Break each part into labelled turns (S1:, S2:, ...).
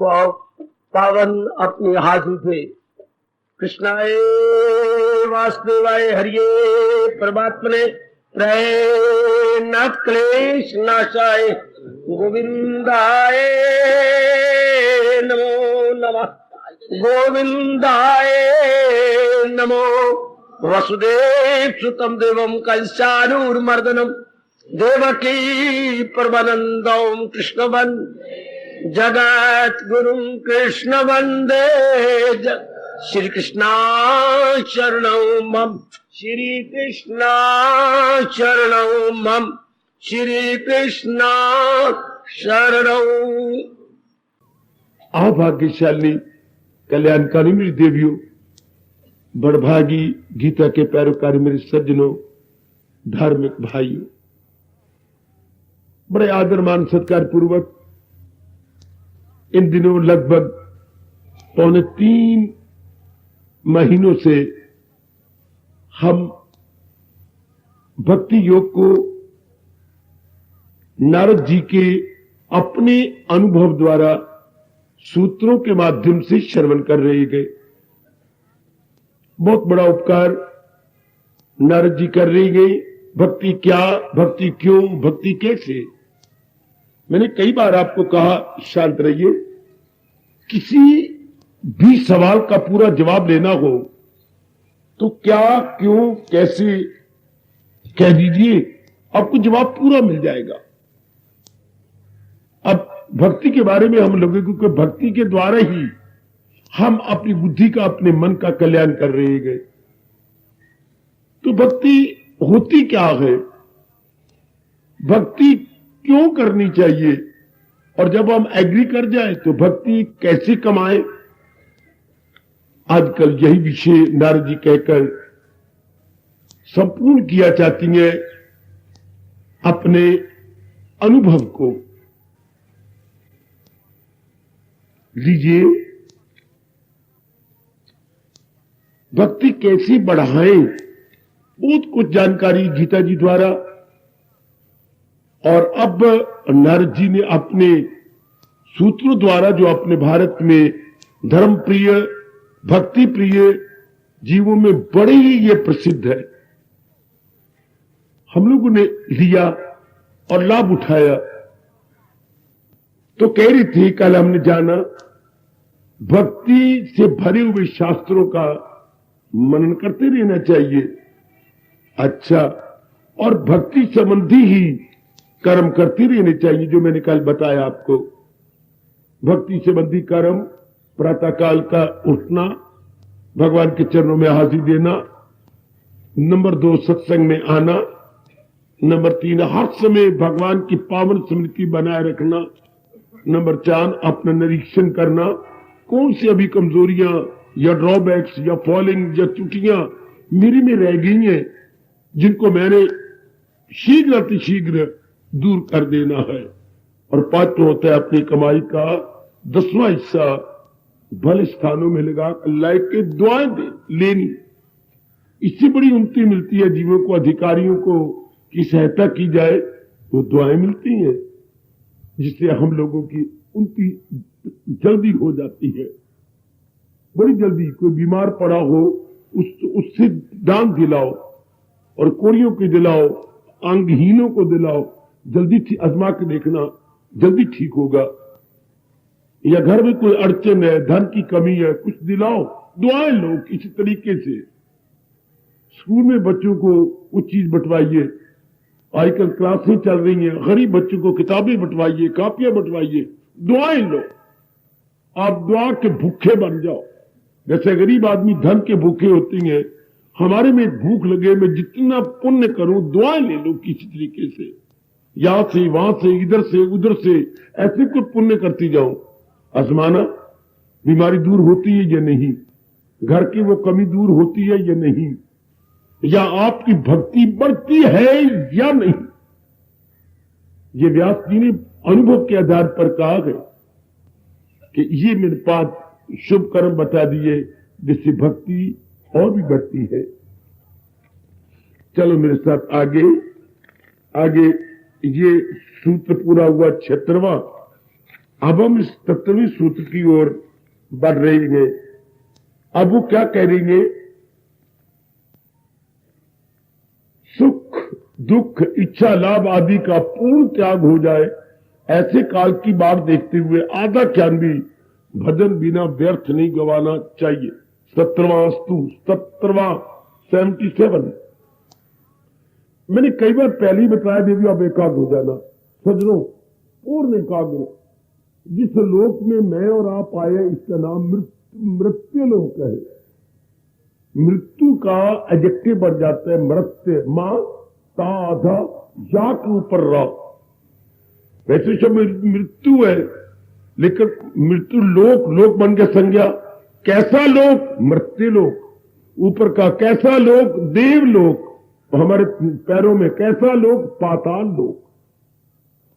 S1: पावन अपने हाथ उठे। कृष्णाय वासुदेवाय हरिये परमात्मने न क्लेश नाशाय गोविंदाय नमो नमः। गोविंदाय नमो। वसुदेव सुतम देवम कंसानूरमर्दनम देवकी परमानंदम कृष्ण जगत गुरु कृष्ण वंदे श्री कृष्णा शरणौ मम। श्री कृष्णा शरणौ मम। श्री कृष्णा शरणौ।
S2: भाग्यशाली कल्याणकारी मेरी देवियों, बड़भागी गीता के पैरोकारी मेरे सज्जनों, धार्मिक भाइयों, बड़े आदर मान सत्कार पूर्वक इन दिनों लगभग 2.25 महीनों से हम भक्ति योग को नारद जी के अपने अनुभव द्वारा सूत्रों के माध्यम से श्रवण कर रहे गए। बहुत बड़ा उपकार नारद जी कर रहे गए। भक्ति क्या, भक्ति क्यों, भक्ति कैसे। मैंने कई बार आपको कहा शांत रहिए। किसी भी सवाल का पूरा जवाब लेना हो तो क्या, क्यों, कैसे कह दीजिए, आपको जवाब पूरा मिल जाएगा। अब भक्ति के बारे में हम लोगों को, भक्ति के द्वारा ही हम अपनी बुद्धि का, अपने मन का कल्याण कर रहे गए। तो भक्ति होती क्या है, भक्ति क्यों करनी चाहिए, और जब हम एग्री कर जाए तो भक्ति कैसे कमाए, आजकल यही विषय नारद जी कहकर संपूर्ण किया चाहती हैं अपने अनुभव को। लीजिए, भक्ति कैसे बढ़ाएं, बहुत कुछ जानकारी गीता जी द्वारा, और अब नारद जी ने अपने सूत्रों द्वारा, जो अपने भारत में धर्म प्रिय, भक्ति प्रिय जीवों में बड़े ही ये प्रसिद्ध है, हम लोगों ने लिया और लाभ उठाया। तो कह रही थी, कल हमने जाना, भक्ति से भरे हुए शास्त्रों का मनन करते रहना चाहिए। अच्छा, और भक्ति संबंधी ही कर्म करते रहने चाहिए, जो मैंने कल बताया आपको। भक्ति संबंधी कर्म, प्रातःकाल का उठना, भगवान के चरणों में हाजिरी देना। नंबर 2, सत्संग में आना। नंबर 3, हर समय भगवान की पावन स्मृति बनाए रखना। नंबर 4, अपना निरीक्षण करना, कौन सी अभी कमजोरियां या ड्रॉबैक्स या फॉलिंग या त्रुटियां मेरे में रह गई हैं, जिनको मैंने शीघ्र अतिशीघ्र दूर कर देना है। और 5 होता है अपनी कमाई का 10वां हिस्सा भले स्थानों में लगा अल्लाह के दुआएं लेनी। इससे बड़ी उन्नति मिलती है जीवों को, अधिकारियों को की सहायता की जाए, वो दुआएं मिलती हैं, जिससे हम लोगों की उन्नति जल्दी हो जाती है, बड़ी जल्दी। कोई बीमार पड़ा हो, उससे दान दिलाओ, और कोड़ियों को दिलाओ, अंगहीनों को दिलाओ, जल्दी आजमा के देखना, जल्दी ठीक होगा। या घर में कोई अड़चन है, धन की कमी है, कुछ दिलाओ, दुआएं लो किसी तरीके से। स्कूल में बच्चों को कुछ चीज बंटवाइए, आजकल क्लासें चल रही हैं, गरीब बच्चों को किताबें बंटवाइए, कापियां बंटवाइए, दुआएं लो। आप दुआ के भूखे बन जाओ। जैसे गरीब आदमी धन के भूखे होते हैं, हमारे में भूख लगे, मैं जितना पुण्य करूं, दुआएं ले लो किसी तरीके से, यहां से वहां से, इधर से उधर से, ऐसे कुछ पुण्य करती जाओ। आजमाना, बीमारी दूर होती है या नहीं, घर की वो कमी दूर होती है या नहीं, या आपकी भक्ति बढ़ती है या नहीं। ये व्यास जी ने अनुभव के आधार पर कहा है कि ये मेरे पास शुभ कर्म बता दिए, जिससे भक्ति और भी बढ़ती है। चलो मेरे साथ आगे। ये सूत्र पूरा हुआ 76वां। अब हम इस 17वें सूत्र की ओर बढ़ रहे हैं। अब वो क्या कह रही है? सुख दुख इच्छा लाभ आदि का पूर्ण त्याग हो जाए, ऐसे काल की बात देखते हुए आधा ज्ञान भी भजन बिना व्यर्थ नहीं गवाना चाहिए। 17वां स्तु 17वां 77। मैंने कई बार पहले ही बताया देवी, आप एकाग्र हो जाना सजनों, पूर्ण एकाग्र। जिस लोक में मैं और आप आए इसका नाम मृत्यु लोक है। मृत्यु का एडजेक्टिव बढ़ जाता है मृत्य, मां ता आधा या के ऊपर रा। वैसे शब्द मृत्यु है, लेकिन मृत्यु लोक, लोक बन के संज्ञा। कैसा लोक? मृत्यु लोक। ऊपर का कैसा लोक? देव लोक। हमारे पैरों में कैसा लोक? पाताल लोक।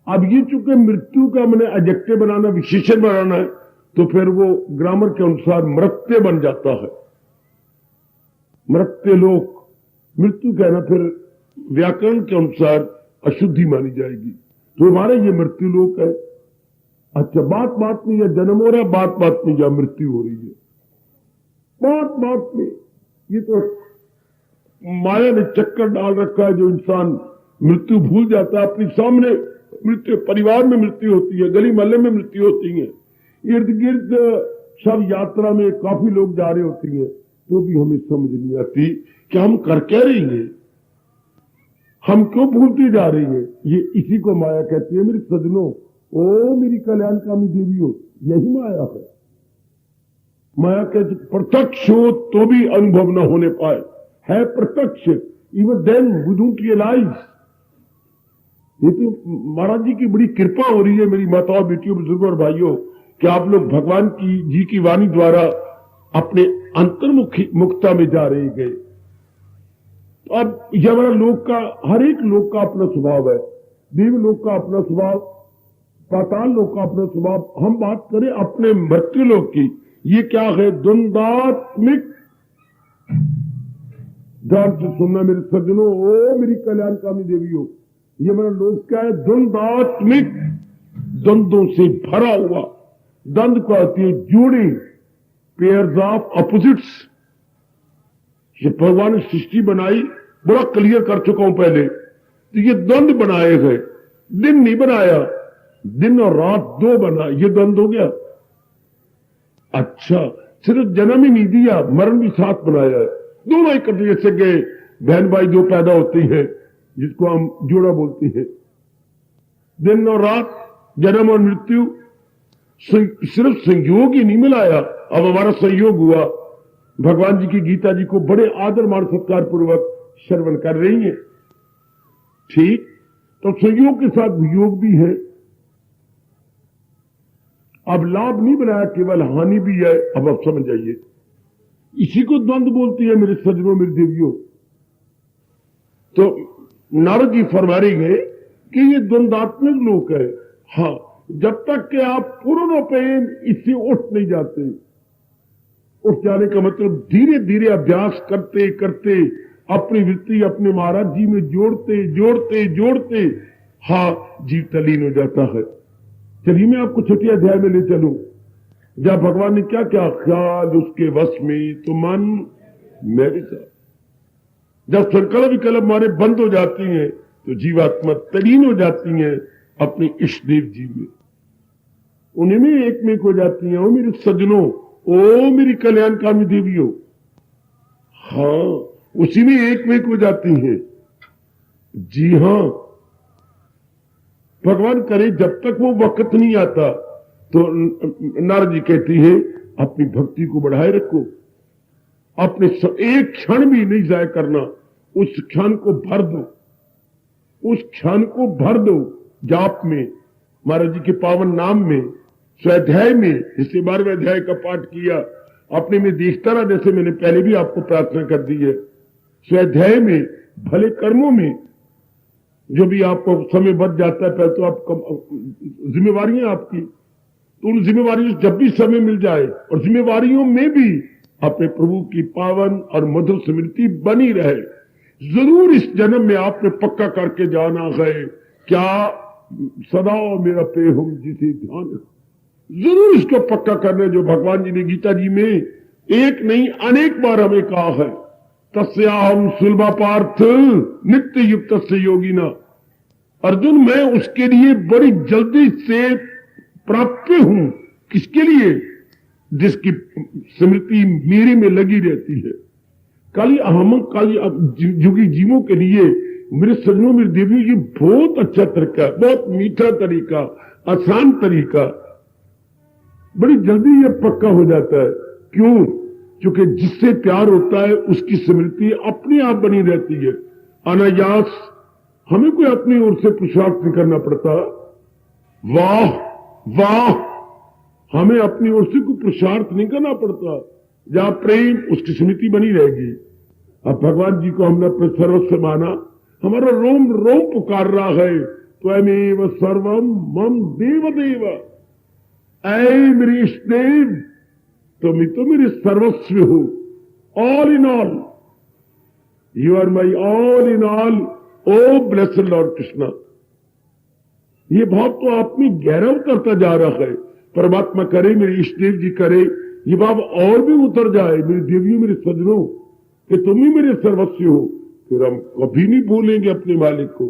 S2: अब ये चूंकि मृत्यु का मैंने एडजेक्टिव बनाना, विशेषण बनाना है, तो फिर वो ग्रामर के अनुसार मृत्य बन जाता है। मृत्य लोक, मृत्यु कहना फिर व्याकरण के अनुसार अशुद्धि मानी जाएगी। तो हमारे ये मृत्यु लोक है। अच्छा, बात बात में या जन्म हो रहा है, बात बात में या मृत्यु हो रही है, बात बात में। ये तो माया ने चक्कर डाल रखा है, जो इंसान मृत्यु भूल जाता है। अपने सामने मृत्यु, परिवार में मृत्यु होती है, गली मोहल्ले में मृत्यु होती है, इर्द गिर्द सब यात्रा में काफी लोग जा रहे होती हैं, तो भी हमें समझ नहीं आती कि हम कर क्या रही हैं, हम क्यों भूलती जा रही हैं। ये इसी को माया कहती है। मेरे सजनों, ओ मेरी कल्याणकामी देवियों, यही माया है। माया कहती प्रत्यक्ष हो तो भी अनुभव न होने पाए, है प्रत्यक्ष, even then we don't realise. ये तो महाराज जी की बड़ी कृपा हो रही है, मेरी माताओं, बेटियों, बुजुर्गों और भाइयों, कि आप लोग भगवान की जी की वाणी द्वारा अपने अंतर्मुखी मुक्ता में जा रहे गए। अब यह हमारा लोक का, हर एक लोक का अपना स्वभाव है। देव लोक का अपना स्वभाव, पाताल लोक का अपना स्वभाव। हम बात करें अपने मृत्यु लोक की, ये क्या है? द्वंद्वात्मिक। ध्यान से सुनना मेरे सज्जनों, ओ मेरी कल्याणकामी देवियों, ये मेरा लोक क्या है? द्वंद्वात्मिक, द्वंद्वों से भरा हुआ। द्वंद्व को आती है जोड़ी, पेयर्स ऑफ अपोजिट्स। ये भगवान ने सृष्टि बनाई, बड़ा क्लियर कर चुका हूं पहले, तो ये द्वंद्व बनाए गए। दिन नहीं बनाया, दिन और रात दो बना, ये द्वंद्व हो गया। अच्छा, सिर्फ जन्म ही नहीं दिया, मरण भी साथ बनाया है। दोनों इकट्ठे, जैसे गए बहन भाई दो पैदा होती हैं, जिसको हम जोड़ा बोलते हैं। दिन और रात, जन्म और मृत्यु, सिर्फ संयोग ही नहीं मिलाया, अब हमारा संयोग हुआ। भगवान जी की गीता जी को बड़े आदर मान सत्कार पूर्वक श्रवण कर रही हैं, ठीक? तो संयोग के साथ वियोग भी है। अब लाभ नहीं बनाया, केवल हानि भी है। अब आप समझ जाइए, इसी को द्वंद्व बोलती है मेरे सज्जनों, मेरी देवियों। तो नारद जी फरमा रहे हैं कि ये द्वंद्वात्मक लोक है। हाँ, जब तक कि आप पूर्णोपेन इससे उठ नहीं जाते। उठ जाने का मतलब धीरे धीरे अभ्यास करते करते अपनी वृत्ति अपने महाराज जी में जोड़ते जोड़ते जोड़ते, हाँ, जीव तलीन हो जाता है। चलिए मैं आपको छठे अध्याय में ले चलूं, जब भगवान ने क्या क्या, ख्याल उसके वश में तो मन मेरे साथ। जब संकल्प विकल्प हमारे बंद हो जाती हैं, तो जीवात्मा तलीन हो जाती हैं अपने इष्ट देव जी में, उन्हीं में एक में हो जाती हैं। ओ मेरे सज्जनों, ओ मेरी कल्याणकामी देवियों, हाँ, उसी में एक में हो जाती हैं। जी हाँ, भगवान करे जब तक वो वक्त नहीं आता, तो नारद जी कहती है अपनी भक्ति को बढ़ाए रखो, अपने एक क्षण भी नहीं जाया करना, उस क्षण को भर दो, उस क्षण को भर दो जाप में, महाराज जी के पावन नाम में, स्वाध्याय में। जैसे 12वें अध्याय का पाठ किया, अपने में देखता रहा, जैसे मैंने पहले भी आपको प्रार्थना कर दी है। स्वाध्याय में, भले कर्मों में, जो भी आपको समय बच जाता है, पहले तो आप जिम्मेवारियां आपकी, तो उन जिम्मेवारियों जब भी समय मिल जाए, और जिम्मेवारियों में भी अपने प्रभु की पावन और मधुर स्मृति बनी रहे। जरूर इस जन्म में आपने पक्का करके जाना है, क्या सदा मेरा पे हम जिसे ध्यान, जरूर इसको पक्का करना, जो भगवान जी ने गीता जी में एक नहीं अनेक बार हमें कहा है। तस्याहम सुलभा पार्थ नित्य युक्त से योगिना। अर्जुन, मैं उसके लिए बड़ी जल्दी से प्राप्य हूं। किसके लिए? जिसकी स्मृति मेरे में लगी रहती है। काली अहम काली युगी जीवों के लिए मेरे सज्जनों, मेरे देवियों, ये बहुत अच्छा तरीका, बहुत मीठा तरीका, आसान तरीका, बड़ी जल्दी ये पक्का हो जाता है। क्यों? क्योंकि जिससे प्यार होता है उसकी स्मृति अपने आप बनी रहती है, अनायास। हमें कोई अपनी ओर से पुरुषार्थ नहीं करना पड़ता। वाह वाह, हमें अपनी ओर से कोई पुरुषार्थ नहीं करना पड़ता। जहां प्रेम, उसकी स्मृति बनी रहेगी। अब भगवान जी को हमने अपने सर्वस्व माना, हमारा रोम रोम पुकार रहा है, त्वमेव सर्वम मम देव देव। ऐ मेरे इष्ट देव, तुम ही तो मेरे सर्वस्व हो, all in all. You are my all in all, O blessed lord Krishna. ये भाव तो आप में गहरा उतरता जा रहा है। परमात्मा करे, मेरे इष्ट देव जी करे, ये भाव और भी उतर जाए, मेरी देवियों, मेरे सज्जनों, कि तुम ही मेरे सर्वस्व हो। फिर हम कभी नहीं भूलेंगे अपने मालिक को।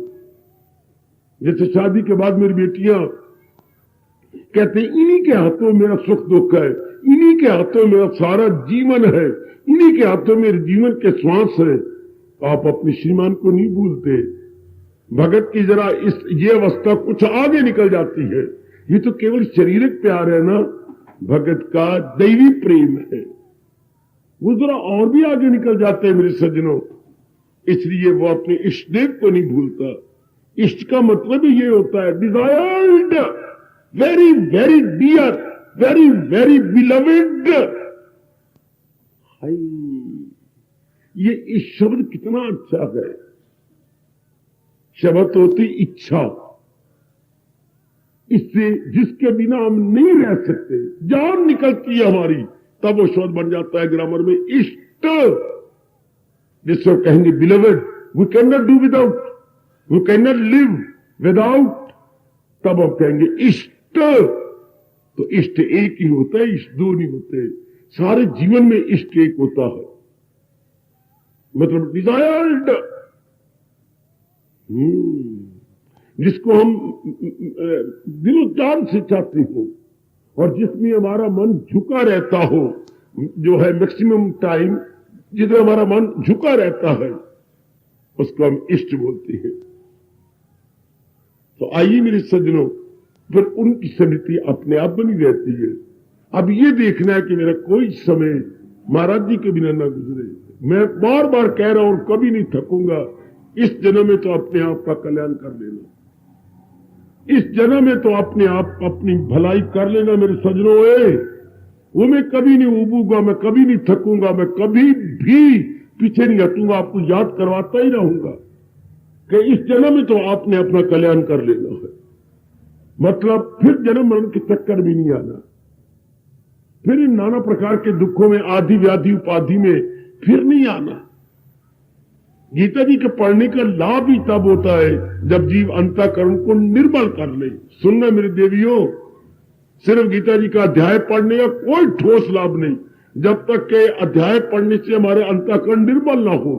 S2: जैसे शादी के बाद मेरी बेटियां कहते, इन्हीं के हाथों मेरा सुख दुख है, इन्हीं के हाथों मेरा सारा जीवन है, इन्हीं के हाथों मेरे जीवन के श्वास है। आप अपने श्रीमान को नहीं भूलते। भगत की जरा ये अवस्था कुछ आगे निकल जाती है। ये तो केवल शारीरिक प्यार है ना, भगत का दैवी प्रेम है, वो जरा और भी आगे निकल जाते हैं मेरे सज्जनों। इसलिए वो अपने इष्ट देव को नहीं भूलता। इष्ट का मतलब ही ये होता है desired, very very dear, very very beloved. ये इस शब्द कितना अच्छा है। शब्द होती इच्छा, इससे जिसके बिना हम नहीं रह सकते, जान निकलती है हमारी, तब वो शब्द बन जाता है ग्रामर में इष्ट। जिसको कहेंगे beloved, we can not do without, we can not live without, तब हम कहेंगे इष्ट। तो इष्ट एक ही होता है, इष्ट दो नहीं होते। सारे जीवन में इष्ट एक होता है, मतलब डिजायर्ड, जिसको हम दिलो जान से चाहते हो और जिसमें हमारा मन झुका रहता हो, जो है मैक्सिमम टाइम जिसमें हमारा मन झुका रहता है, उसको हम इष्ट बोलते हैं। तो आइए मेरे सज्जनों, फिर उनकी स्मृति अपने आप बनी रहती है। अब ये देखना है कि मेरा कोई समय महाराज जी के बिना ना गुजरे। मैं बार बार कह रहा हूं, कभी नहीं थकूंगा, इस जन्म में तो अपने आप का कल्याण कर लेना, इस जन्म में तो अपने आप अपनी भलाई कर लेना मेरे सज्जनों। वो मैं कभी नहीं उबूंगा, मैं कभी नहीं थकूंगा, मैं कभी भी पीछे नहीं हटूंगा, आपको याद करवाता ही रहूंगा कि इस जन्म में तो आपने अपना कल्याण कर लेना है। मतलब फिर जन्म मरण के चक्कर भी नहीं आना, फिर इन नाना प्रकार के दुखों में, आदि व्याधि उपाधि में फिर नहीं आना। गीता जी के पढ़ने का लाभ ही तब होता है जब जीव अंतःकरण को निर्मल कर ले। सुनना मेरे देवियों, सिर्फ गीता जी का अध्याय पढ़ने का कोई ठोस लाभ नहीं जब तक के अध्याय पढ़ने से हमारे अंतःकरण निर्मल ना हो।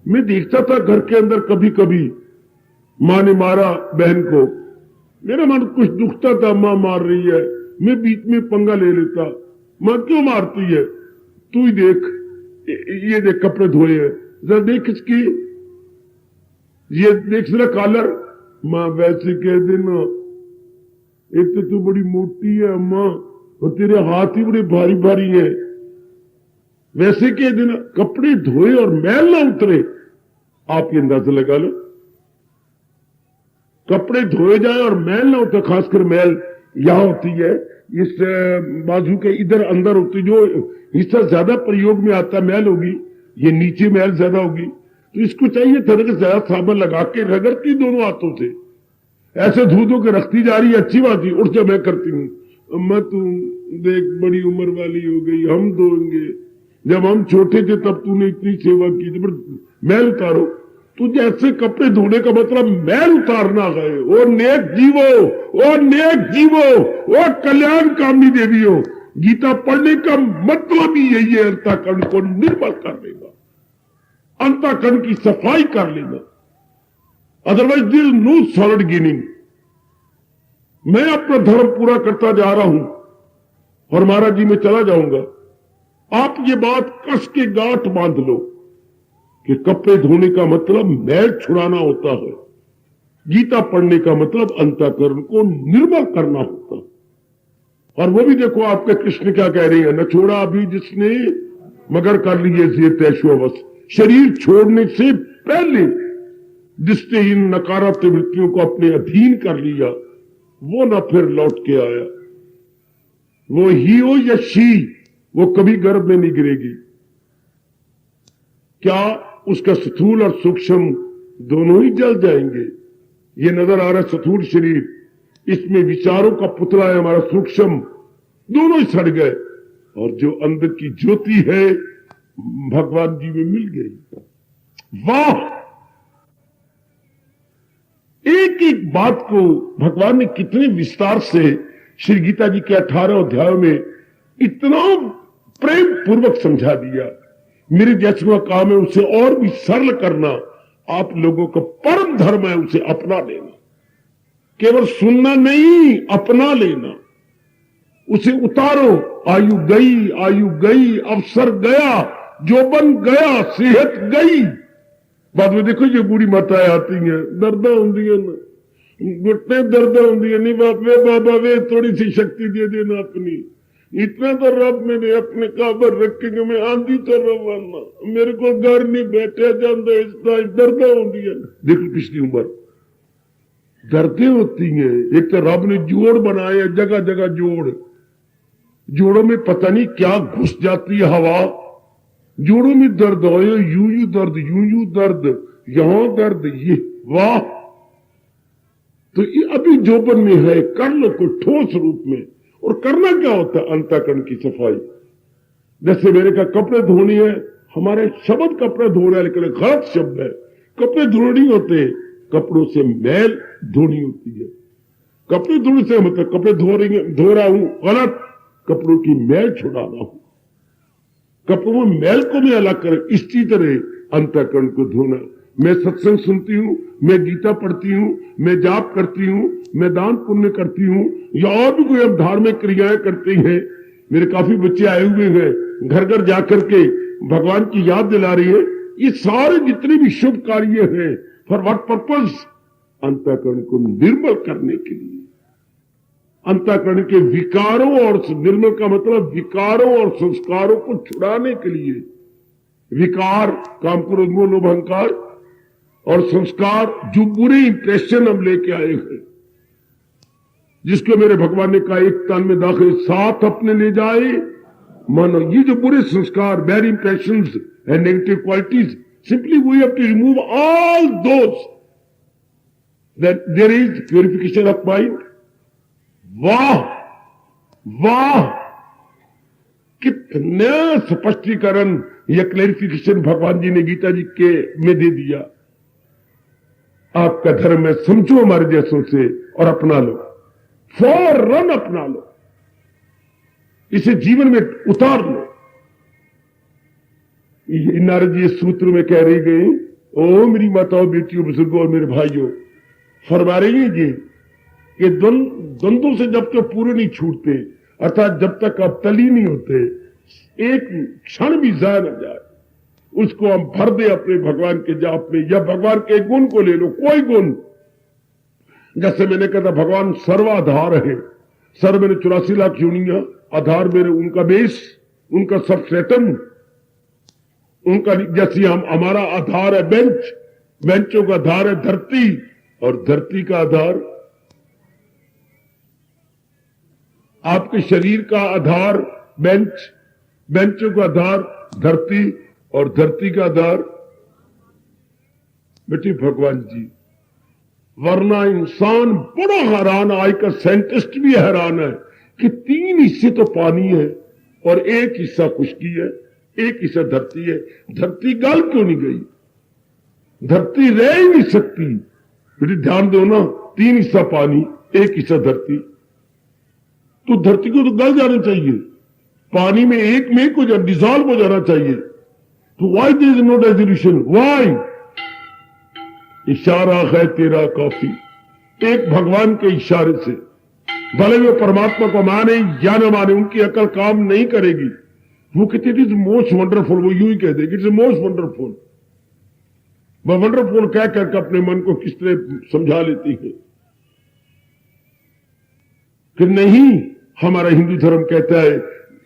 S2: मैं देखता था घर के अंदर कभी कभी मां ने मारा बहन को, मेरा मन कुछ दुखता था, मां मार रही है, मैं बीच में पंगा ले लेता, मां क्यों मारती है, तू ही देख, ये देख कपड़े धोए हैं, जरा देख इसकी, ये देख जरा कॉलर। मां वैसे कह देना, एक तो तू बड़ी मोटी है अम्मा, और तेरे हाथ ही बड़े भारी भारी है। वैसे कह देना, कपड़े धोए और मैल ना उतरे, आप ये अंदाजा लगा लो। कपड़े धोए जाए और मैल ना उतरे, खासकर मैल यहां होती है, इस बाजू के इधर अंदर होती, जो हिस्सा ज्यादा प्रयोग में आता मैल होगी, ये नीचे मैल ज्यादा होगी, तो इसको चाहिए थोड़ा ज्यादा साबुन लगा के रगड़ती दोनों हाथों से, ऐसे धो धो के रखती जा रही है, अच्छी बात ही। उठ जा, मैं करती हूँ। अम्मा तू देख बड़ी उम्र वाली हो गई, हम धोएंगे, जब हम छोटे थे तब तूने इतनी सेवा की थी, पर मैल उतारो। तुझे ऐसे कपड़े धोने का मतलब मैल उतारना है। और नेक जीवो, और नेक जीवो, वो कल्याण कामनी देवी हो। गीता पढ़ने का मतलब ही यही है, अंतःकरण को निर्मल कर लेना, अंतःकरण की सफाई कर लेना। Otherwise there is no solid gaining. मैं अपना धर्म पूरा करता जा रहा हूं और महाराज जी में चला जाऊंगा। आप ये बात कस के गांठ बांध लो कि कपड़े धोने का मतलब मैल छुड़ाना होता है, गीता पढ़ने का मतलब अंतःकरण को निर्मल करना होता है। और वो भी देखो आपके कृष्ण क्या कह रहे हैं, न छोड़ा अभी जिसने मगर कर लिए ये तैशोवश। शरीर छोड़ने से पहले जिसने इन नकारात्मक वृत्तियों को अपने अधीन कर लिया वो न फिर लौट के आया। वो ही हो या शी, वो कभी गर्भ में नहीं गिरेगी। क्या उसका स्थूल और सूक्ष्म दोनों ही जल जाएंगे? ये नजर आ रहा है स्थूल शरीर, इसमें विचारों का पुतला है हमारा सूक्ष्म, दोनों ही सड़ गए। और जो अंदर की ज्योति है भगवान जी में मिल गई। वाह! एक एक बात को भगवान ने कितने विस्तार से श्री गीता जी के 18 अध्यायों में इतना प्रेम पूर्वक समझा दिया। मेरे जैसे का काम है उसे और भी सरल करना। आप लोगों का परम धर्म है उसे अपना लेना, केवल सुनना नहीं, अपना लेना, उसे उतारो। आयु गई, अवसर गया, जोबन गया, सेहत गई। बाद में देखो ये बूढ़ी माताएं आती हैं, दर्द होंगी घुटने दर्द होंगी, नहीं बाबे बाबा वे थोड़ी सी शक्ति दे देना अपनी। इतना तो रब मैंने अपने काबर रखेंगे, मैं आंधी तो रवाना, मेरे को घर नहीं बैठा जाता, इसका दर्द होंगी। देखो पिछली उम्र दर्दें होती हैं। एक तो रब ने जोड़ बनाए, जगह जगह जोड़, जोड़ों में पता नहीं क्या घुस जाती है हवा, जोड़ों में दर्द हो, यूं दर्द, यूं दर्द, यहां दर्द, ये वाह। तो ये अभी जोबन में है, कर लो कोई ठोस रूप में। और करना क्या होता है? अंतःकरण की सफाई। जैसे मेरे का कपड़े धोने है, हमारे शब्द कपड़े धो रहे हैं लेकिन गलत शब्द है। कपड़े धोने नहीं होते, कपड़ों से मैल धोनी होती है। कपड़े धोने से मतलब कपड़े धो रहा हूं, गलत, कपड़ों की मैल छुड़ा रहा हूं। कपड़ों में मैल को भी अलग करें, इसी तरह अंतःकरण को धोना। मैं सत्संग सुनती हूं, मैं गीता पढ़ती हूं, मैं जाप करती हूं, मैं दान पुण्य करती हूं, या और भी कोई हम धार्मिक क्रियाएं करते हैं। मेरे काफी बच्चे आए हुए हैं, घर घर जाकर के भगवान की याद दिला रही है। ये सारे जितने भी शुभ कार्य हैं, फॉर व्हाट पर्पज? अंतःकरण को निर्मल करने के लिए। अंतःकरण के विकारों, और निर्मल का मतलब विकारों और संस्कारों को छुड़ाने के लिए। विकार काम क्रोध मोह लोभ अहंकार, और संस्कार जो बुरे इंप्रेशन हम लेके आए हैं, जिसको मेरे भगवान ने कहा एक तन में दाखिल साथ अपने ले जाए। मानो ये जो बुरे संस्कार, bad impressions and negative qualities, simply we have to remove all those, that there is purification of mind. वाह वाह, कितना स्पष्टीकरण या क्लैरिफिकेशन भगवान जी ने गीता जी के में दे दिया। आपका धर्म है, समझो हमारे जैसों से और अपना लो, फौरन अपना लो, इसे जीवन में उतार लो। नारद जी इस सूत्र में कह रही गई, ओ मेरी माताओं, बेटियों, बुजुर्गों और मेरे भाइयों, फरमा रही है जी कि द्वंद्वों से जब तक पूरे नहीं छूटते, अर्थात जब तक आप तली नहीं होते, एक क्षण भी जाया न जाए, उसको हम भर दे अपने भगवान के जाप में, या भगवान के गुण को ले लो, कोई गुण। जैसे मैंने कहा था भगवान सर्वाधार है, सर्व मेरे 84 लाख योनियां, आधार मेरे उनका बेस, उनका सबस्ट्रेटम, उनका जैसे हम हमारा आधार है बेंच, बेंचों का आधार है धरती, और धरती का आधार आपके शरीर का आधार बेंच, बेंचों का आधार धरती, और धरती का आधार बेटी भगवान जी। वरना इंसान बड़ा हैरान, आज का साइंटिस्ट भी हैरान है कि 3 हिस्से तो पानी है और 1 हिस्सा खुशकी है, 1 हिस्सा धरती है। धरती गल क्यों नहीं गई? धरती रह ही नहीं सकती। बेटी ध्यान दो ना, 3 हिस्सा पानी, 1 हिस्सा धरती। तो धरती को तो गल जाना चाहिए, पानी में एक में को डिसॉल्व हो जाना चाहिए। तो why there is no resolution, why? इशारा है तेरा काफी, एक भगवान के इशारे से, भले वो परमात्मा को माने या न माने, उनकी अकल काम नहीं करेगी। वो कहते इट इज मोस्ट वंडरफुल, वो यूं ही कह देगी इट इज मोस्ट वंडरफुल। वह वंडरफुल कह करके अपने मन को किस तरह समझा लेती है कि नहीं, हमारा हिंदू धर्म कहता है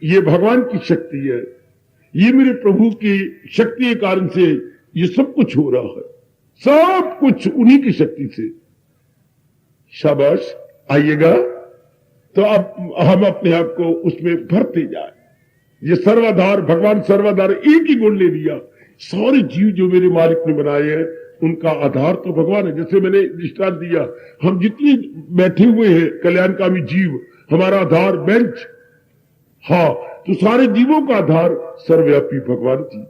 S2: ये भगवान की शक्ति है, ये मेरे प्रभु की शक्ति के कारण से ये सब कुछ हो रहा है, सब कुछ उन्हीं की शक्ति से। शाबाश, आइएगा। तो अब हम अपने आप को उसमें भरते जाए। ये सर्वाधार, भगवान सर्वाधार, एक ही गुण ले लिया। सारे जीव जो मेरे मालिक ने बनाए हैं उनका आधार तो भगवान है। जैसे मैंने दृष्टांत दिया, हम जितने बैठे हुए हैं कल्याणकामी जीव, हमारा आधार बेंच, हाँ, तो सारे जीवों का आधार सर्वव्यापी भगवान जी।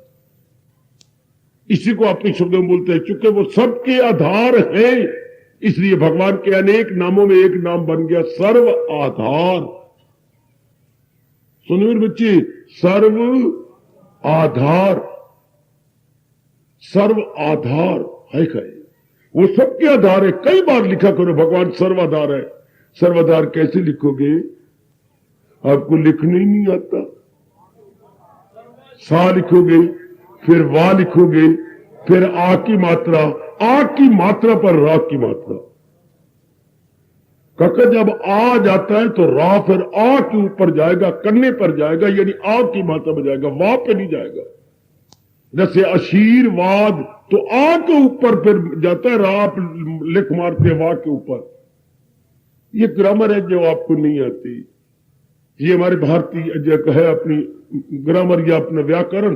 S2: इसी को अपने शब्दों में बोलते हैं, चूंकि वो सबके आधार है इसलिए भगवान के अनेक नामों में एक नाम बन गया सर्व आधार। सुनो मेरे बच्चे, सर्व आधार, सर्व आधार है क्या? वो सबके आधार है। कई बार लिखा करो भगवान सर्वाधार है। सर्वाधार कैसे लिखोगे? आपको लिखने ही नहीं आता। सा लिखोगे, फिर वा लिखोगे, फिर आ की मात्रा, आ की मात्रा पर रा की मात्रा। काका जब आ जाता है तो रा फिर आ के ऊपर जाएगा, कन्ने पर जाएगा, यानी आ की मात्रा में जाएगा, वा पे नहीं जाएगा। जैसे आशीर्वाद तो आ के ऊपर फिर जाता है, रा लिख मारते हैं वा के ऊपर। ये ग्रामर है जो आपको नहीं आती। ये हमारे भारतीय जो है अपनी ग्रामर या अपना व्याकरण।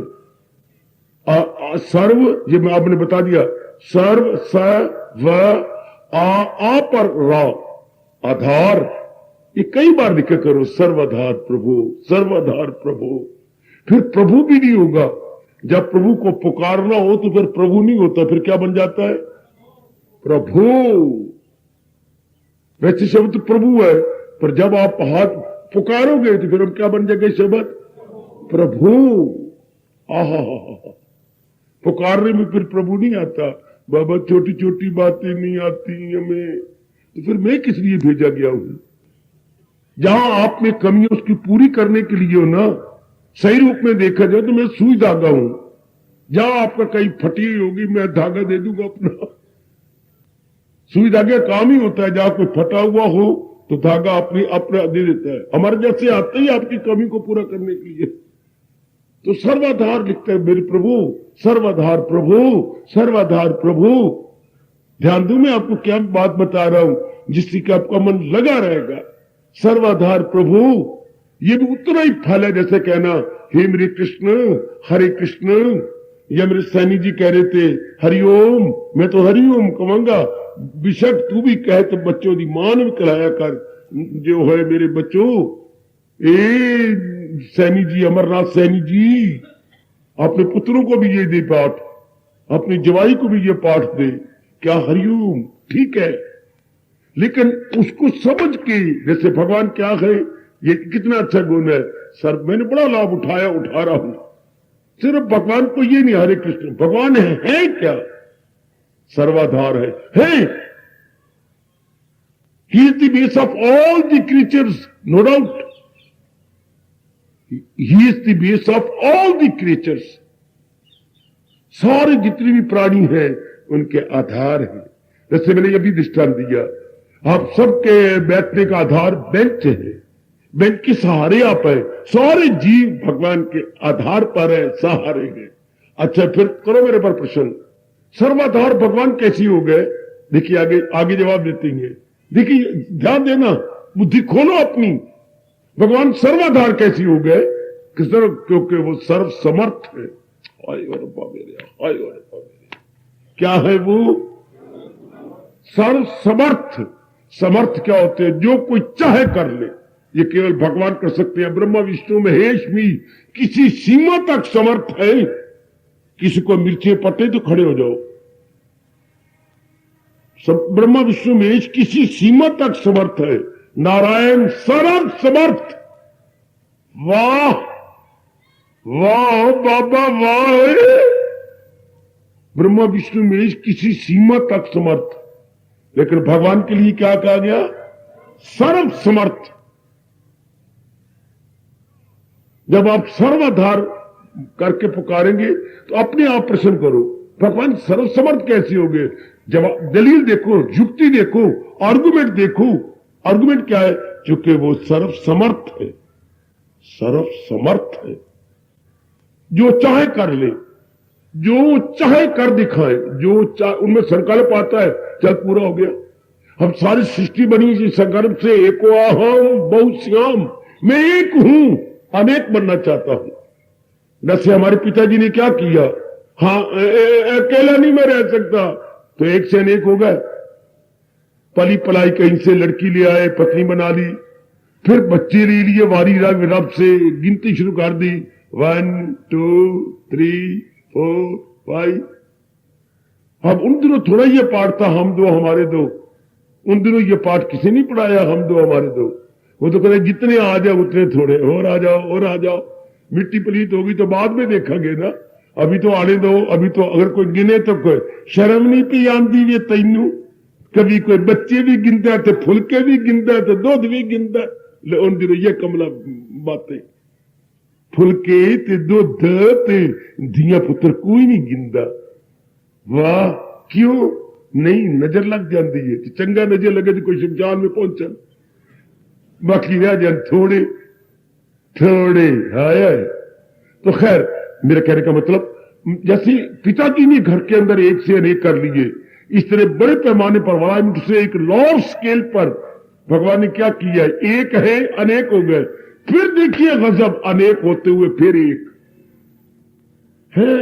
S2: सर्व, ये मैं आपने बता दिया, सर्व, स, व, आ पर रा, आधार। ये कई बार लिखा करो, सर्वाधार प्रभु, सर्वाधार प्रभु। फिर प्रभु भी नहीं होगा। जब प्रभु को पुकारना हो तो फिर प्रभु नहीं होता, फिर क्या बन जाता है? प्रभु। वैसे शब्द प्रभु है, पर जब आप हाथ पुकारोगे तो फिर हम क्या बन जाएंगे शब्द? प्रभु। आहा, पुकारने में फिर प्रभु नहीं आता। बाबा छोटी छोटी बातें नहीं आती हमें, तो फिर मैं किस लिए भेजा गया हूं? जहां आप में कमी है उसकी पूरी करने के लिए हो ना। सही रूप में देखा जाए तो मैं सुई धागा हूं। जहां आपका कहीं फटी होगी मैं धागा दे दूंगा अपना। सुई धागे काम ही होता है, जहां कोई फटा हुआ हो तो धागा अपना दे देता है। हमारे जैसे आते ही आपकी कमी को पूरा करने के लिए। तो सर्वाधार लिखते हैं मेरे प्रभु, सर्वाधार प्रभु, सर्वाधार प्रभु। ध्यान दो, मैं आपको क्या बात बता रहा हूं जिससे कि आपका मन लगा रहेगा। सर्वाधार प्रभु, ये भी उतना ही फल है जैसे कहना हे मेरे कृष्ण, हरे कृष्ण। या मेरे सैनी जी कह रहे थे हरिओम, मैं तो हरिओम कहूंगा। बेशक तू भी कहे तो बच्चों की मान भी कराया कर, जो है मेरे बच्चों। सैनी जी, अमरनाथ सैनी जी, अपने पुत्रों को भी ये दे पाठ, अपनी जवाई को भी ये पाठ दे। क्या हरिओम, ठीक है, लेकिन उसको समझ के, जैसे भगवान क्या है, ये कितना अच्छा गुण है सर, मैंने बड़ा लाभ उठा रहा हूं। सिर्फ भगवान को ये नहीं, हरे कृष्ण भगवान है क्या? सर्वाधार है। He is the base of all the creatures, no doubt. He is the base of all the creatures. सारे जितने भी प्राणी हैं उनके आधार हैं। जैसे मैंने अभी दृष्टांत दिया, आप सबके बैठने का आधार बेंच है, बेंच के सहारे आप है। सारे जीव भगवान के आधार पर है, सहारे हैं। अच्छा, फिर करो मेरे पर प्रश्न, सर्वाधार भगवान कैसी हो गए? देखिए आगे जवाब देते हैं। देखिए ध्यान देना, बुद्धि खोलो अपनी। भगवान सर्वाधार कैसी हो गए? किस तरह? क्योंकि वो सर्व समर्थ है। क्या है वो? सर्व समर्थ। समर्थ क्या होते हैं? जो कोई चाहे कर ले, ये केवल भगवान कर सकते हैं। ब्रह्मा विष्णु महेश भी किसी सीमा तक समर्थ है। किसी को मिर्ची पटे तो खड़े हो जाओ। सब ब्रह्मा विष्णु महेश किसी सीमा तक समर्थ है, नारायण सर्व समर्थ। वाह वाह बाबा वाह। ब्रह्मा विष्णु महेश किसी सीमा तक समर्थ, लेकिन भगवान के लिए क्या कहा गया? सर्व समर्थ। जब आप सर्वाधार करके पुकारेंगे तो अपने आप प्रश्न करो, भगवान सर्व समर्थ कैसे हो गए? जब दलील देखो, युक्ति देखो, आर्गुमेंट देखो। आर्गुमेंट क्या है? क्योंकि वो सर्व समर्थ है, सर्व समर्थ है। जो चाहे कर ले, जो चाहे कर दिखाए, जो चाहे उनमें संकल्प आता है, चल पूरा हो गया। हम सारी सृष्टि बनी इसी संकल्प से, एको अहम बहुश्याम, मैं एक हूं, अनेक बनना चाहता हूं। जैसे हमारे पिताजी ने क्या किया, हाँ अकेला नहीं मैं रह सकता, तो एक से अनेक हो गए। पली पलाई कहीं से लड़की ले आए, पत्नी बना ली, फिर बच्चे ले लिए, वारी रब से गिनती शुरू कर दी, 1 2 3 4 5। अब उन दिनों थोड़ा ये पाठ था, हम दो हमारे दो। उन दिनों ये पाठ किसी नहीं पढ़ाया, हम दो हमारे दो। वो तो कहते जितने आ जाओ उतने थोड़े, और आ जाओ और आ जाओ। मिट्टी पलीत होगी तो बाद में देखेंगे ना, अभी तो आने दो। अभी तो अगर कोई गिने तो कोई शर्म नहीं पी आंदी वे तैनू। कभी कोई बच्चे भी गिनता है, तो फुलके भी गिनता है, तो दूध भी गिनता है। उन दिनों ये कमला बातें, फुलके ते दुध ते धिया पुत्र कोई नहीं गिनता। वाह, क्यों नहीं? नजर लग जाती है। चंगा नजर लगे तो कोई शमशान में पहुंचा, बाकी रह जाए थोड़े थोड़े। हाय तो खैर, मेरा कहने का मतलब, जैसे पिताजी ने घर के अंदर एक से अनेक कर लिए, इस तरह बड़े पैमाने पर वायुमंडल से एक लॉर्ड स्केल पर भगवान ने क्या किया? एक है, अनेक हो गए। फिर देखिए गजब, अनेक होते हुए फिर एक है,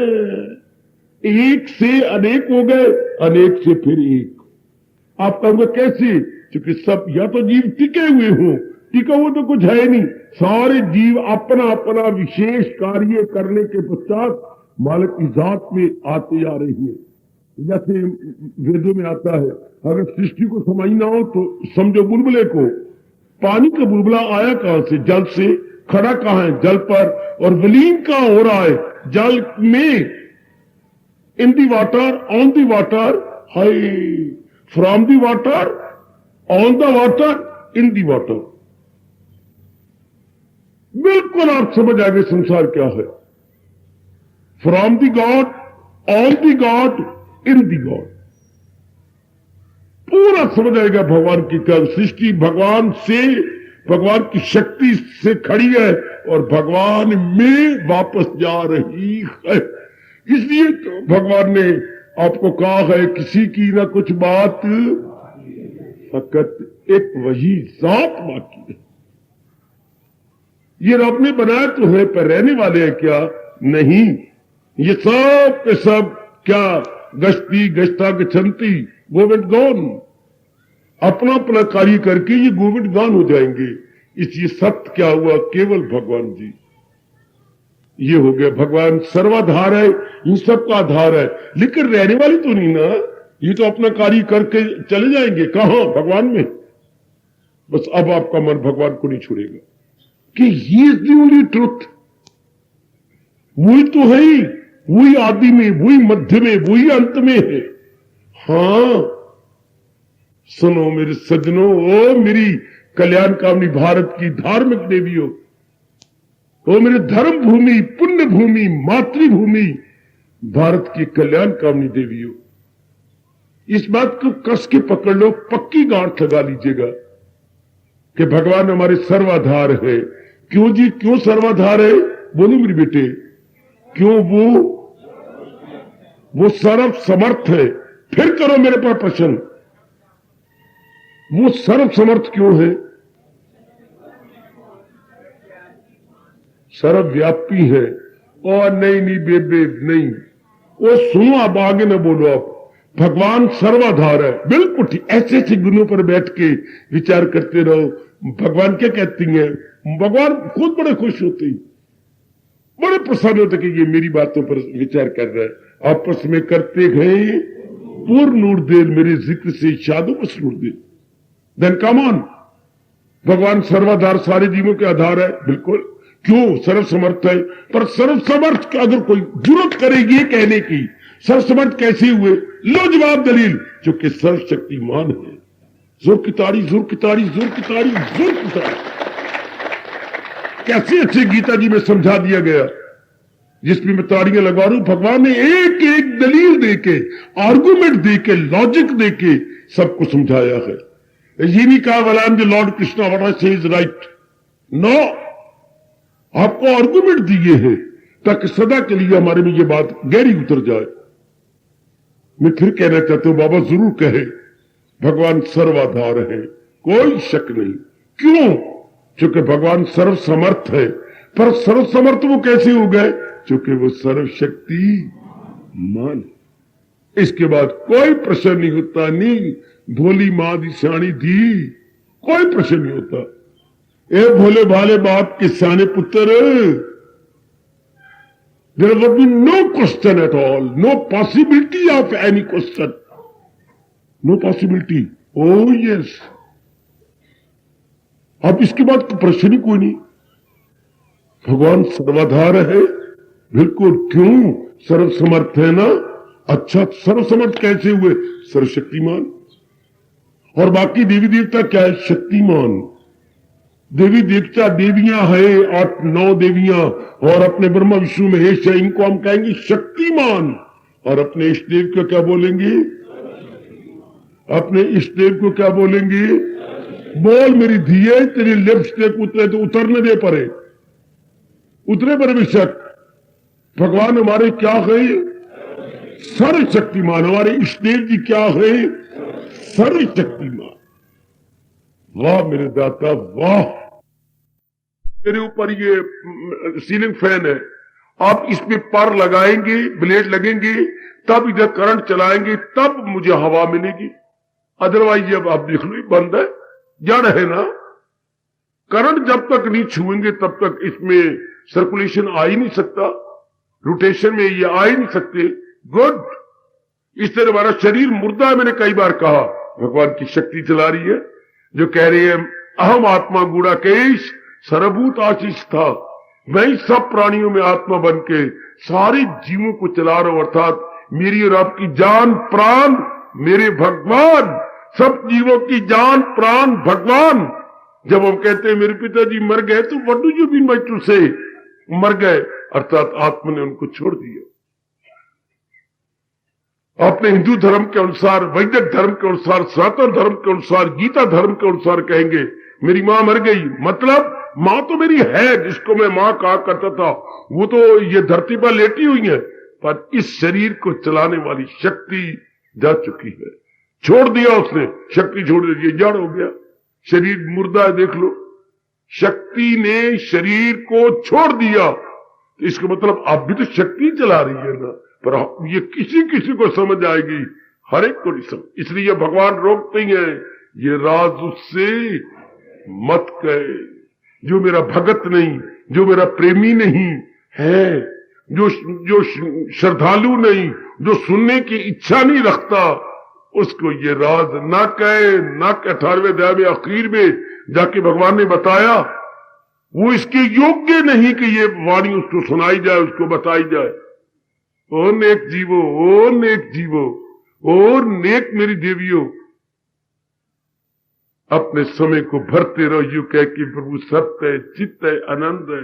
S2: एक से अनेक हो गए, अनेक से फिर एक। आप कहोगे कैसे? क्योंकि सब या तो जीव टिके हुए हो, टिका हुआ तो कुछ है नहीं। सारे जीव अपना अपना विशेष कार्य करने के पश्चात मालिक की जात में आते आ रही है। जैसे वेदों में आता है, अगर सृष्टि को समझना हो तो समझो बुलबुले को। पानी का बुलबुला आया कहां से? जल से। खड़ा कहां है? जल पर। और विलीन कहां हो रहा है? जल में। In the water, on the water, hi, from the water, on the water, in the water. बिल्कुल आप समझ आगे संसार क्या है। From the god, on the god, in the god. पूरा समझ आएगा भगवान की क्या सृष्टि भगवान से, भगवान की शक्ति से खड़ी है और भगवान में वापस जा रही है। इसलिए तो भगवान ने आपको कहा है, किसी की ना कुछ बात, फकत एक वही जात बाकी है। ये रब ने बनाया तो है, पर रहने वाले हैं क्या? नहीं। ये सब के सब क्या? गश्ती गश्ता गच्छन्ति, गोविंद गौन। अपना अपना कार्य करके ये गोविंद गान हो जाएंगे। इसलिए सत्य क्या हुआ? केवल भगवान जी। ये हो गया, भगवान सर्वाधार है, इन सब का आधार है, लेकिन रहने वाली तो नहीं ना। ये तो अपना कार्य करके चले जाएंगे कहां? भगवान में। बस अब आपका मन भगवान को नहीं छोड़ेगा कि ये इज द ओनली ट्रुथ। वही तो है ही, वही आदि में, वही मध्य में, वही अंत में है। हां सुनो मेरे सज्जनों, ओ मेरी कल्याण कामनी भारत की धार्मिक देवियों, ओ मेरे धर्म भूमि, पुण्य भूमि, मातृभूमि, भारत की कल्याण कामनी देवियों, इस बात को कस के पकड़ लो, पक्की गांठ लगा लीजिएगा कि भगवान हमारे सर्वाधार है। क्यों जी? क्यों सर्वाधार है? बोलो मेरे बेटे, क्यों? वो सर्व समर्थ है। फिर करो मेरे पास प्रश्न, वो सर्व समर्थ क्यों है? सर्वव्यापी है। और नहीं बेबे नहीं, वो सुनो, अब आगे न बोलो। आप भगवान सर्वाधार है, बिल्कुल ठीक। ऐसे ऐसे गुणों पर बैठ के विचार करते रहो। भगवान क्या कहती हैं? भगवान खुद बड़े खुश होते हैं, बड़े प्रसन्न होते कि ये मेरी बातों पर विचार कर रहा है। आपस में करते गए पूर्ण नूर देर, मेरे जिक्र से शादों बस नूर देर। देन कम ऑन, भगवान सर्वाधार सारे जीवों के आधार है, बिल्कुल। क्यों? सर्वसमर्थ है। पर सर्वसमर्थ का अगर कोई जरूरत करेगी ये कहने की, सर्वसमर्थ कैसे हुए? लो जवाब दलील, क्योंकि सर्वशक्तिमान है। जोर की ताड़ी, जोर की ताड़ी, जोर की ताड़ी, जोर की ताड़ी। कैसे अच्छे गीता जी में समझा दिया गया, जिसमें मैं ताड़ियां लगा रहा हूं। भगवान ने एक एक दलील देके, आर्गुमेंट देके, लॉजिक देके सबको समझाया है। ये नहीं कहा वाला the Lord Krishna what I से इज राइट, नो, आपको आर्गुमेंट दिए हैं ताकि सदा के लिए हमारे में ये बात गहरी उतर जाए। मैं फिर कहना चाहता हूं, बाबा जरूर कहे भगवान सर्वाधार है, कोई शक नहीं। क्यों? क्योंकि भगवान सर्वसमर्थ है। पर सर्वसमर्थ वो कैसे हो गए? क्योंकि वो सर्वशक्तिमान। इसके बाद कोई प्रश्न नहीं होता, नहीं भोली मां दी सियाणी दी, कोई प्रश्न नहीं होता। ए भोले भाले बाप के सियाने पुत्र, there would be no question at all, no possibility of any question, no possibility. Oh yes, अब इसके बाद प्रश्न ही कोई नहीं। भगवान सर्वाधार है, बिल्कुल। क्यों? सर्वसमर्थ है ना। अच्छा, सर्वसमर्थ कैसे हुए? सर्वशक्तिमान। और बाकी देवी देवता क्या है? शक्तिमान। देवी देवता देवियां है, 8-9 देवियां, और अपने ब्रह्मा विष्णु महेश है, इनको हम कहेंगे शक्तिमान। और अपने इष्ट देव को क्या बोलेंगे? अपने इष्ट देव को क्या बोलेंगे? बोल मेरी धिये, तेरी लिपस्टिक उतरे तो उतरने दे परे, उतरे पर बेशक। भगवान हमारे क्या है? सर्वशक्तिमान। हमारे इष्ट देव जी क्या है? सर्वशक्तिमान। वाह मेरे दाता, वाह। मेरे ऊपर ये सीलिंग फैन है, आप इसमें पर लगाएंगे, ब्लेड लगेंगे, तब इधर करंट चलाएंगे, तब मुझे हवा मिलेगी। अदरवाइज जब आप देख लो बंद है, जड़ है ना। करंट जब तक नहीं छुएंगे तब तक इसमें सर्कुलेशन आ ही नहीं सकता, रोटेशन में ये आ ही नहीं सकते। गुड। इस तरह हमारा शरीर मुर्दा है। मैंने कई बार कहा भगवान की शक्ति चला रही है, जो कह रही है अहम आत्मा गूढ़ा केश सर्वभूत आशीष था, मैं ही सब प्राणियों में आत्मा बन के सारे जीवों को चला रहा हूं, अर्थात मेरी और आपकी जान प्राण मेरे भगवान, सब जीवों की जान प्राण भगवान। जब हम कहते हैं मेरे पिताजी मर गए, तो what do you mean by two से मर गए? अर्थात आत्मा ने उनको छोड़ दिया। अपने हिंदू धर्म के अनुसार, वैदिक धर्म के अनुसार, सनातन धर्म के अनुसार, गीता धर्म के अनुसार कहेंगे मेरी मां मर गई, मतलब मां तो मेरी है, जिसको मैं मां कहा करता था, वो तो ये धरती पर लेटी हुई है, पर इस शरीर को चलाने वाली शक्ति जा चुकी है। छोड़ दिया उसने, शक्ति छोड़ दी, जड़ हो गया, शरीर मुर्दा है। देख लो, शक्ति ने शरीर को छोड़ दिया, तो इसका मतलब अब भी तो शक्ति चला रही है ना। पर ये किसी किसी को समझ आएगी, हर एक को नहीं समझ। इसलिए भगवान रोकते ही है, ये राज उससे मत कहे जो मेरा भगत नहीं, जो मेरा प्रेमी नहीं है, जो श्रद्धालु नहीं, जो सुनने की इच्छा नहीं रखता, उसको ये राज ना कहे। ना 18वें अध्याय में आखिर में जाके भगवान ने बताया, वो इसके योग्य नहीं कि ये वाणी उसको सुनाई जाए, उसको बताई जाए। ओ नेक जीवो, ओ नेक जीवो, ओ नेक मेरी देवियों, अपने समय को भरते रहो यू कह कि प्रभु सत्य है, चित्त है, आनंद है।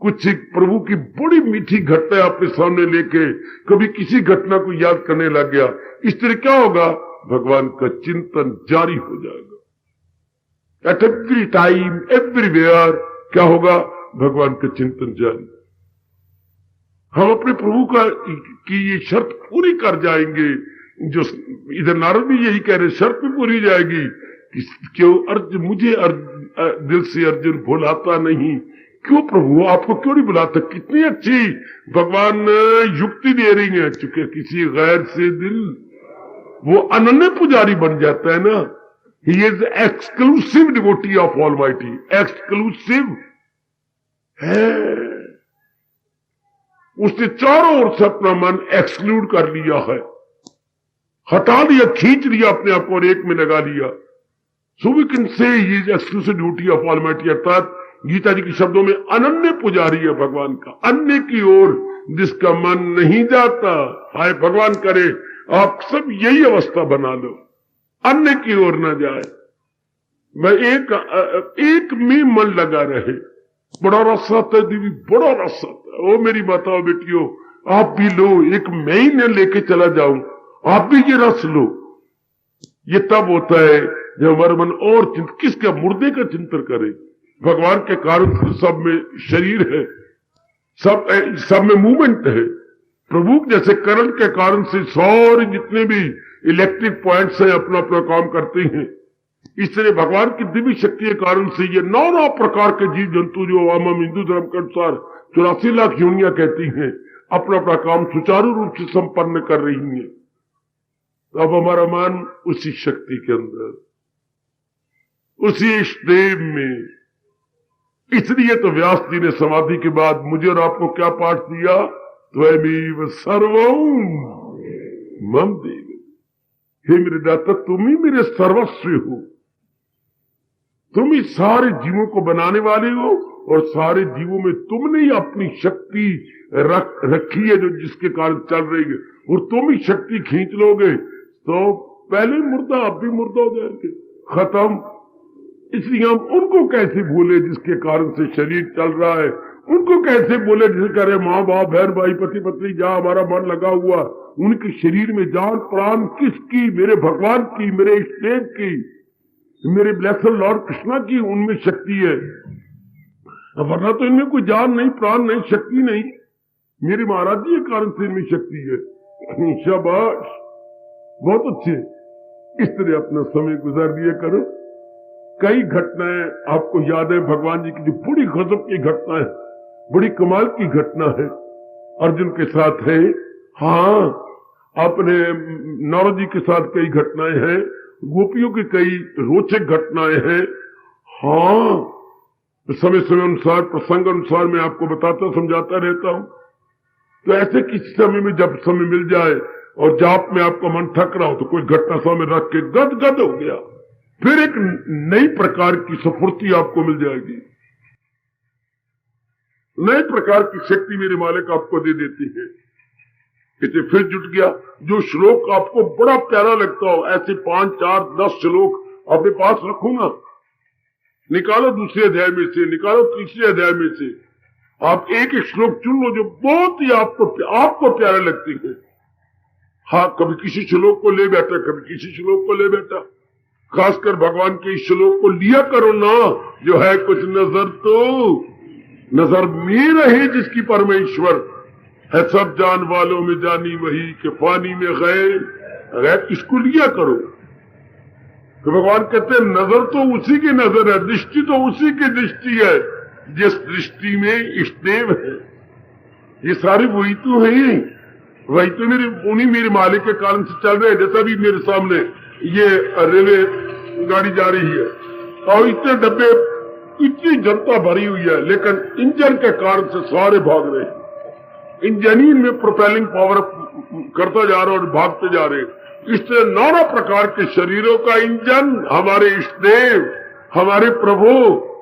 S2: कुछ एक प्रभु की बड़ी मीठी घटना अपने सामने लेके कभी किसी घटना को याद करने लग गया, इस तरह क्या होगा? भगवान का चिंतन जारी हो जाएगा। एट एवरी टाइम एवरीवेयर क्या होगा? भगवान का चिंतन जारी। हम अपने प्रभु का की ये शर्त पूरी कर जाएंगे, जो इधर नारद भी यही कह रहे, शर्त भी पूरी जाएगी। क्यों अर्जुन मुझे दिल से अर्जुन भुलाता नहीं? क्यों प्रभु आपको क्यों नहीं बुलाता? कितनी अच्छी भगवान युक्ति दे रही है, चूंकि किसी गैर से दिल, वो अनन्य पुजारी बन जाता है ना। He is exclusive devotee of almighty, exclusive है। उसने चारों ओर से अपना मन एक्सक्लूड कर लिया है, हटा लिया, खींच लिया अपने आप को और एक में लगा लिया। So we can say he is exclusive duty of Almighty, अर्थात गीता जी के शब्दों में अनन्य पुजारी है भगवान का, अन्य की ओर जिसका मन नहीं जाता। हाय भगवान करे आप सब यही अवस्था बना लो, अन्य की ओर ना जाए, मैं एक में मन लगा रहे। बड़ा रस आता है दीदी, बड़ा रस आता है। ओ मेरी माताओं बेटियों, आप भी लो, एक मैं ही न लेके चला जाऊं, आप भी ये रस लो। ये तब होता है जब हमारा मन और किसका मुर्दे का चिंतन करे। भगवान के कारण सब में शरीर है, सब में मूवमेंट है। प्रभु जैसे करंट के कारण से सारे जितने भी इलेक्ट्रिक पॉइंट्स हैं अपना अपना काम करते हैं। इस तरह भगवान की दिव्य शक्ति के कारण से ये नाना प्रकार के जीव जंतु जो हम हिंदू धर्म के अनुसार 84 लाख योनियां कहती हैं, अपना अपना काम सुचारू रूप से संपन्न कर रही हैं। तो अब हमारा मन उसी शक्ति के अंदर, उसी इष्टदेव में। इसलिए तो व्यास जी ने समाधि के बाद मुझे और आपको क्या पाठ दिया, त्वमेव सर्वं मम देव। हे मेरे दाता, तुम ही मेरे सर्वस्व हो, तुम ही सारे जीवों को बनाने वाले हो और सारे जीवों में तुमने ही अपनी शक्ति रखी है जो जिसके कारण चल रही है, और तुम ही शक्ति खींच लोगे तो पहले मुर्दा अब भी मुर्दा हो जाएंगे, खत्म। इसलिए हम उनको कैसे भूले जिसके कारण से शरीर चल रहा है, उनको कैसे बोले जिसे करे माँ बाप बहन भाई पति पत्नी जहां हमारा मन लगा हुआ, उनके शरीर में जान प्राण किसकी, मेरे भगवान की, मेरे इष्टदेव की, मेरे ब्लेस्ड लॉर्ड कृष्णा की, उनमें शक्ति है। वरना तो इनमें कोई जान नहीं, प्राण नहीं, शक्ति नहीं। मेरे महाराज जी के कारण से इनमें शक्ति है। शाबाश, बहुत अच्छे। इस तरह अपना समय गुजार दिया करो। कई घटनाएं आपको याद है भगवान जी की जो बड़ी गजब की घटना है, बड़ी कमाल की घटना है, अर्जुन के साथ है। हाँ, अपने नारद जी के साथ कई घटनाएं हैं, गोपियों की कई रोचक घटनाएं हैं। हाँ, समय समय अनुसार, प्रसंग अनुसार मैं आपको बताता समझाता रहता हूं। तो ऐसे किसी समय में जब समय मिल जाए और जाप में आपका मन थक रहा हो तो कोई घटना सामने रख के गदगद हो गया, फिर एक नई प्रकार की स्फूर्ति आपको मिल जाएगी, नए प्रकार की शक्ति मेरे मालिक आपको दे देती है। इसे फिर जुट गया। जो श्लोक आपको बड़ा प्यारा लगता हो, ऐसे 5, 4, 10 श्लोक अपने पास रखूंगा, निकालो दूसरे अध्याय में से, निकालो तीसरे अध्याय में से, आप एक एक श्लोक चुन लो जो बहुत ही आपको प्यारे लगते हैं। हाँ, कभी किसी श्लोक को ले बैठा, कभी किसी श्लोक को ले बैठा। खासकर भगवान के इस श्लोक को लिया करो ना, जो है कुछ नजर तो नजर में रहे जिसकी परमेश्वर है, सब जान वालों में जानी वही के पानी में गए, इसको लिया करो। तो भगवान कहते हैं नजर तो उसी की नजर है, दृष्टि तो उसी की दृष्टि है जिस दृष्टि में इष्टदेव है। ये सारे वही तो है, वही तो उन्हीं मेरे मालिक के कारण से चल रहे हैं। जैसा भी मेरे सामने ये रेलवे गाड़ी जा रही है और इतने डब्बे, इतनी जनता भरी हुई है, लेकिन इंजन के कारण से सारे भाग रहे हैं। इंजन में प्रोपेलिंग पावर करता जा रहा है और भागते जा रहे हैं। इस तरह नाना प्रकार के शरीरों का इंजन हमारे इष्टदेव, हमारे प्रभु,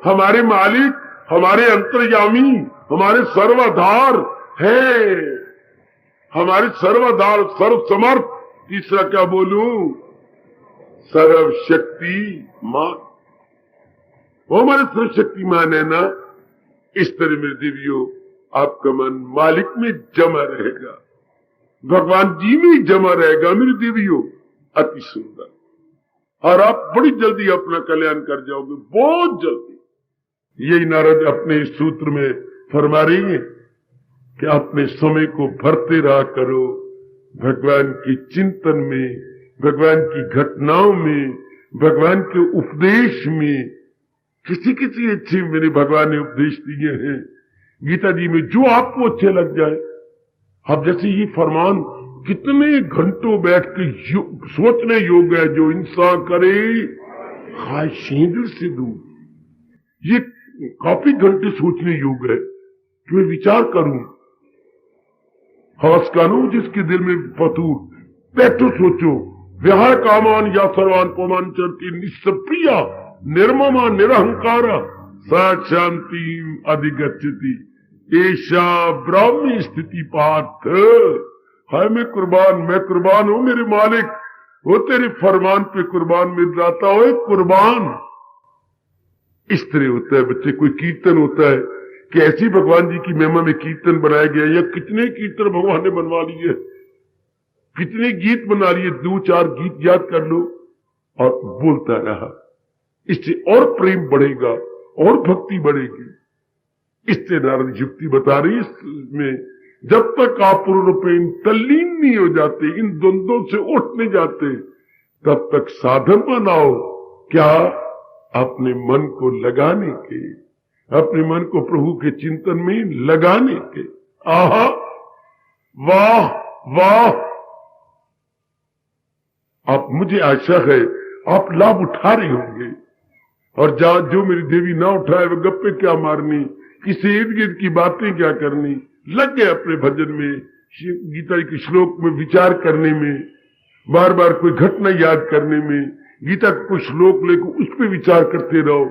S2: हमारे मालिक, हमारे अंतर्यामी, हमारे सर्वाधार है, हमारे सर्वाधार, सर्व समर्थ, तीसरा क्या बोलूं, सर्वशक्ति मान, वो हमारे सर्वशक्तिमान है ना। इस तरह मेरे देवियों आपका मन मालिक में जमा रहेगा, भगवान जी में जमा रहेगा मेरे देवियों, अति सुंदर। और आप बड़ी जल्दी अपना कल्याण कर जाओगे, बहुत जल्दी। यही नारद अपने इस सूत्र में फरमा रही है कि अपने समय को भरते रहा करो भगवान के चिंतन में, भगवान की घटनाओं में, भगवान के उपदेश में। किसी किसी अच्छे मेरे भगवान ने उपदेश दिए हैं गीता जी में जो आपको अच्छे लग जाए। अब जैसे ये फरमान कितने घंटों बैठ के सोचने योग्य है, जो इंसान करे खाए शेंदर से दूर, ये काफी घंटे सोचने योग्य है कि मैं विचार करूं। हवस कानू जिसके दिल में फतूर, बैठो सोचो, विहार कामान या सर्वान पुमान चरती निष्प्रिया निर्ममा निरहंकार सा शांति अधिगच्छति ऐसा ब्राह्मी स्थिति पार्थ। हाय मैं कुर्बान हूं मेरे मालिक, वो तेरे फरमान पे कुर्बान मिल जाता हो। कुर्बान इस तरह होता है बच्चे। कोई कीर्तन होता है कि ऐसी भगवान जी की महिमा में कीर्तन बनाया गया, या कितने कीर्तन भगवान ने बनवा लिए, कितने गीत बना लिए, 2-4 गीत याद कर लो और बोलता रहा। इससे और प्रेम बढ़ेगा और भक्ति बढ़ेगी। इससे नारद युक्ति बता रही है इसमें, जब तक आप पूर्ण रूपेण तल्लीन नहीं हो जाते, इन द्वंद्वों से उठ नहीं जाते, तब तक साधन बनाओ। क्या? अपने मन को लगाने के, अपने मन को प्रभु के चिंतन में लगाने के। आहा, वाह वाह। आप, मुझे आशा है आप लाभ उठा रहे होंगे। और जो मेरी देवी ना उठाए वो गप्पे क्या मारनी, किसी इर्द गिर्द की बातें क्या करनी, लग गए अपने भजन में, गीता के श्लोक में विचार करने में, बार बार कोई घटना याद करने में, गीता का कोई श्लोक लेकर उस पर विचार करते रहो।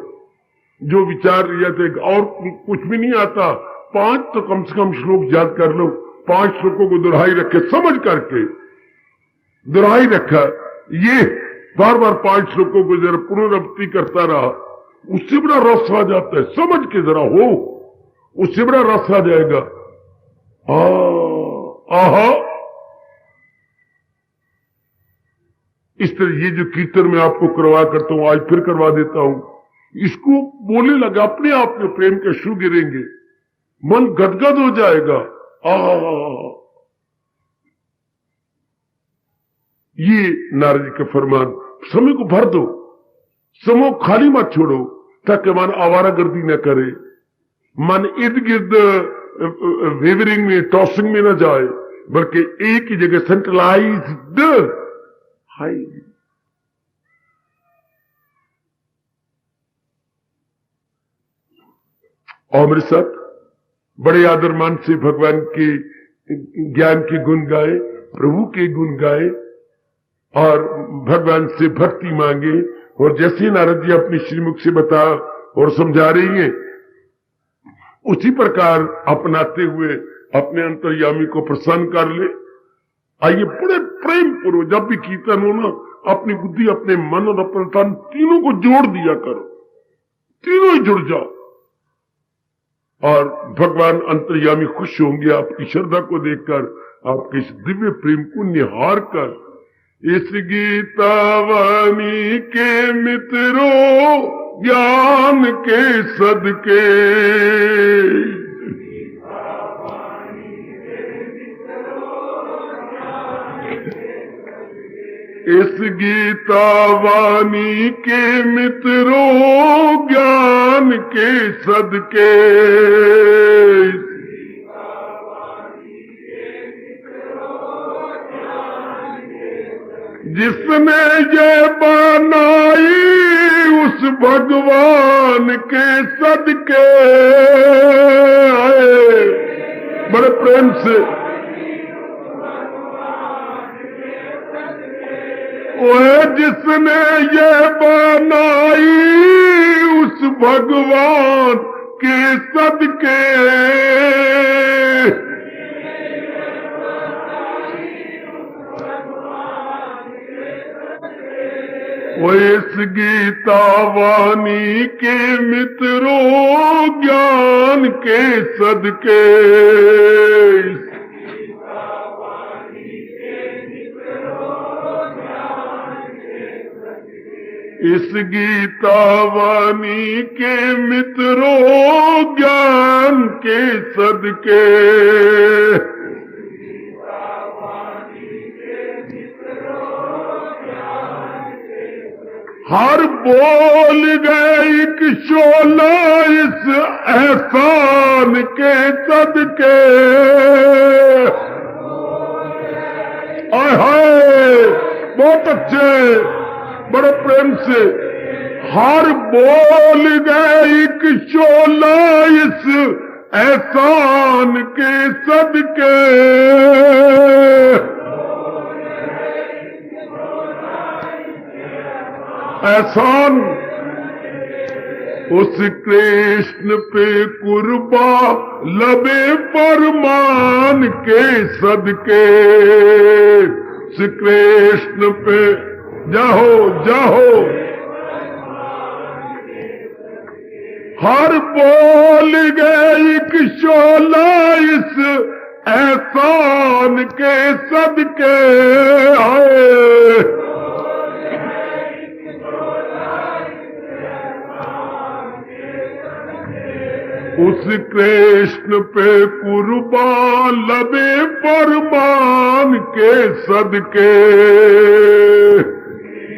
S2: जो विचार जैसे और कुछ भी नहीं आता, 5 तो कम से कम श्लोक याद कर लो। 5 श्लोकों को दोहराई रखे, समझ करके दोहराई रखा, ये बार बार 5 श्लोकों को जरा पुनरावृत्ति करता रहा, उससे बड़ा रस आ जाता है। समझ के जरा हो, उससे बड़ा रस आ जाएगा। आहा, इस तरह ये जो कीर्तन मैं आपको करवा करता हूं, आज फिर करवा देता हूं, इसको बोलने लगा, अपने आप में प्रेम के शू गिरेंगे, मन गदगद हो जाएगा। ये नारद जी का फरमान। समय को भर दो, समय को खाली मत छोड़ो, ताकि मन आवारागर्दी न करे, मन इर्द गिर्द वेवरिंग में, टॉसिंग में न जाए, बल्कि एक ही जगह सेंट्रलाइज्ड। हाय, और मेरे साथ बड़े आदर मान से भगवान के ज्ञान के गुण गाए, प्रभु के गुण गाए और भगवान से भक्ति मांगे। और जैसे नारद जी अपनी श्रीमुख से बता और समझा रही हैं, उसी प्रकार अपनाते हुए अपने अंतर्यामी को प्रसन्न कर ले। आइए बड़े प्रेम पूर्वक जब भी कीर्तन हो ना, अपनी बुद्धि, अपने मन और अपने तन तीनों को जोड़ दिया करो, तीनों ही जुड़ जाओ और भगवान अंतर्यामी खुश होंगे आपकी श्रद्धा को देखकर, आपके इस दिव्य प्रेम को निहार कर। इस गीता वाणी के मित्रों ज्ञान के सदके, इस गीता वाणी के मित्रों ज्ञान के सदके, जिसने ये बनाई उस भगवान के सदके। आए बड़े प्रेम से, वह जिसने ये बनाई उस भगवान के सदके, वो इस गीता वाणी के मित्रों ज्ञान के सदके, इस गीता वाणी के मित्रों ज्ञान के सदके, हर बोल गए एक शोला इस एहसान के सदके। हाय बहुत अच्छे, बड़े प्रेम से, हर बोल गए एक शोला इस एहसान के सदके। एहसान उस कृष्ण पे कुर्बा लबे फरमान के सदके, उस कृष्ण पे जाहो जाहो। हर बोल गए एक शोला इस एहसान के सदके आए। उस कृष्ण पे कुर्बान लबे फरमान के सदके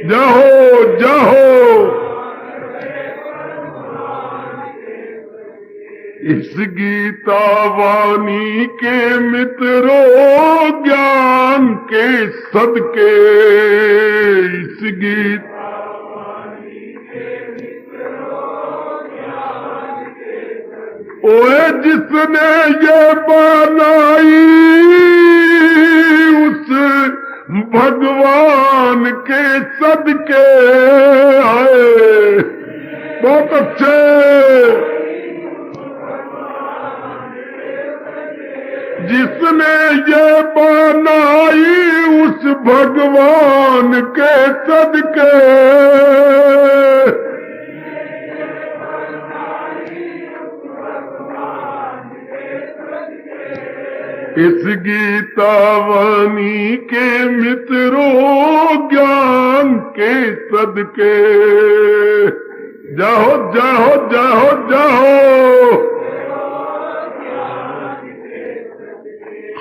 S2: जाहो जाहो। इस गीता वाणी के मित्रों ज्ञान के सदके, इस गीता ओए जिसने ये बनाई उस भगवान के सदके आए। बहुत अच्छे। जिसने ये बनाई उस भगवान के सदके, इस गीता वाणी के मित्रों ज्ञान के सदके जाहो जाहो जाहो जाहो।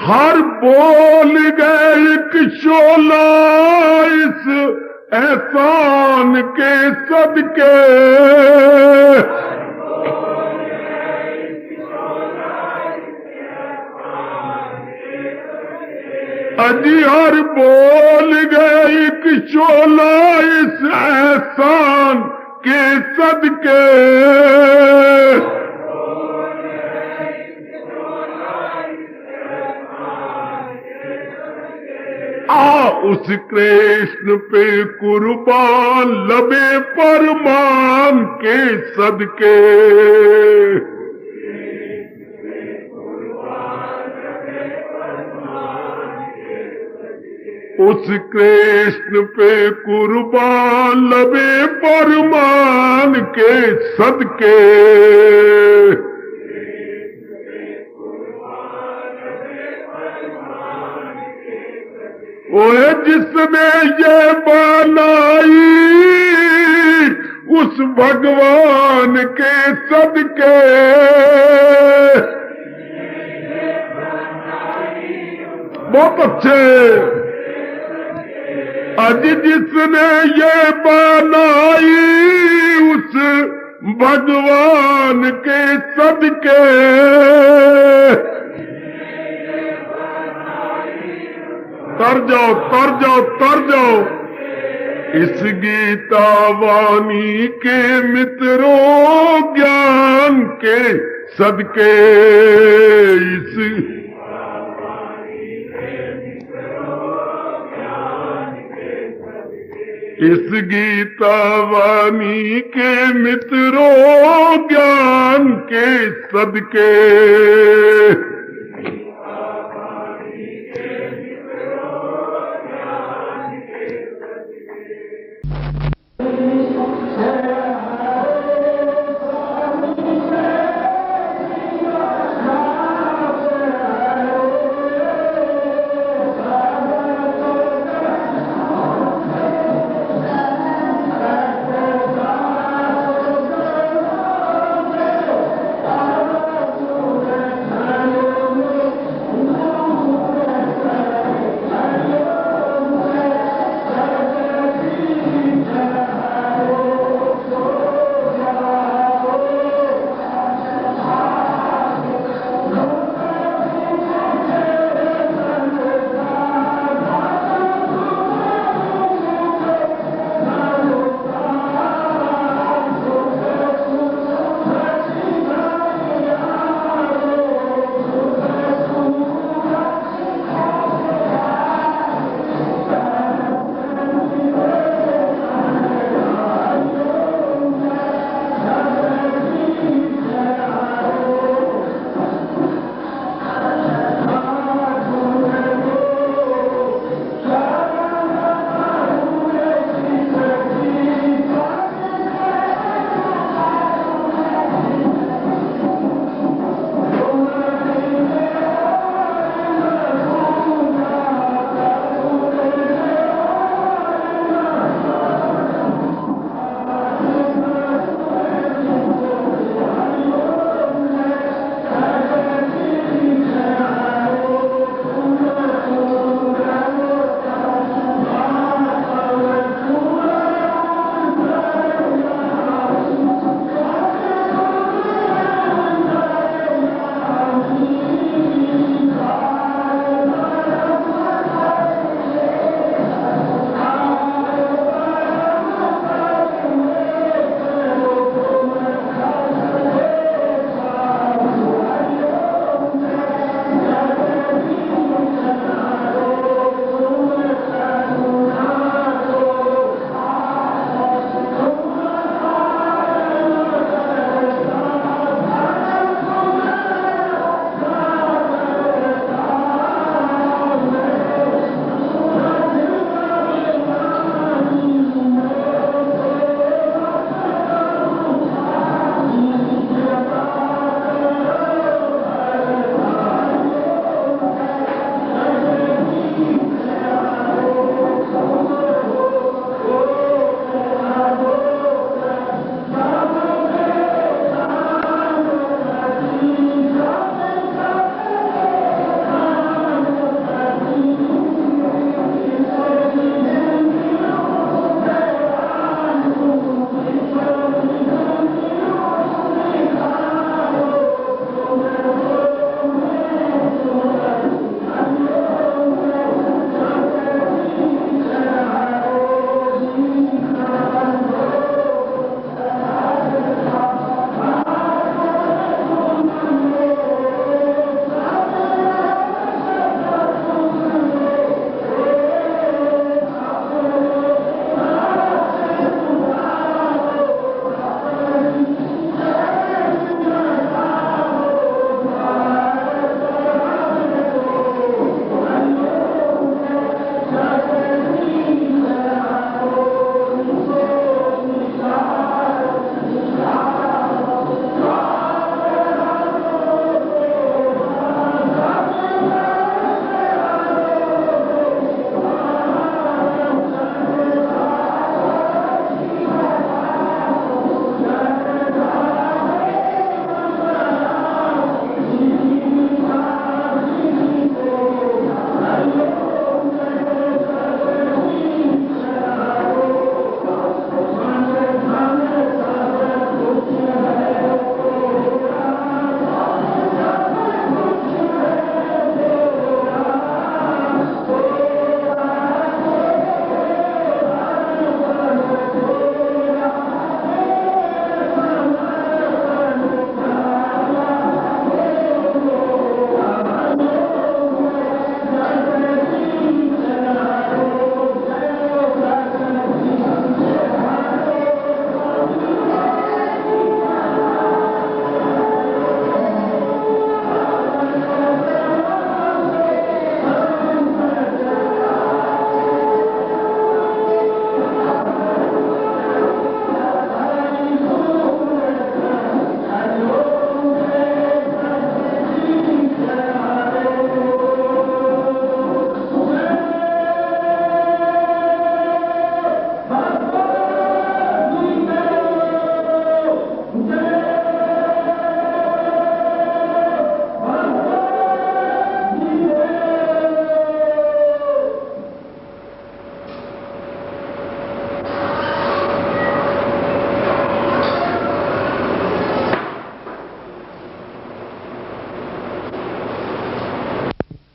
S2: हर बोल गए एक शोला इस एहसान के सदके, अजी हर बोल गए एक शोला इस एहसान के सदके। उस कृष्ण पे कुर्बान लबे फरमान के सदके, उस कृष्ण पे कुर्बान लबे फरमान के सदके, ओए जिसने ये बनाई उस भगवान के सदके, बहुत अच्छे। आज जिसने ये बनाई उस भगवान के सदके, तर जाओ तर जाओ तर जाओ। इस गीता वाणी के मित्रों ज्ञान के सदके, इस गीता वाणी के मित्रों ज्ञान के सदके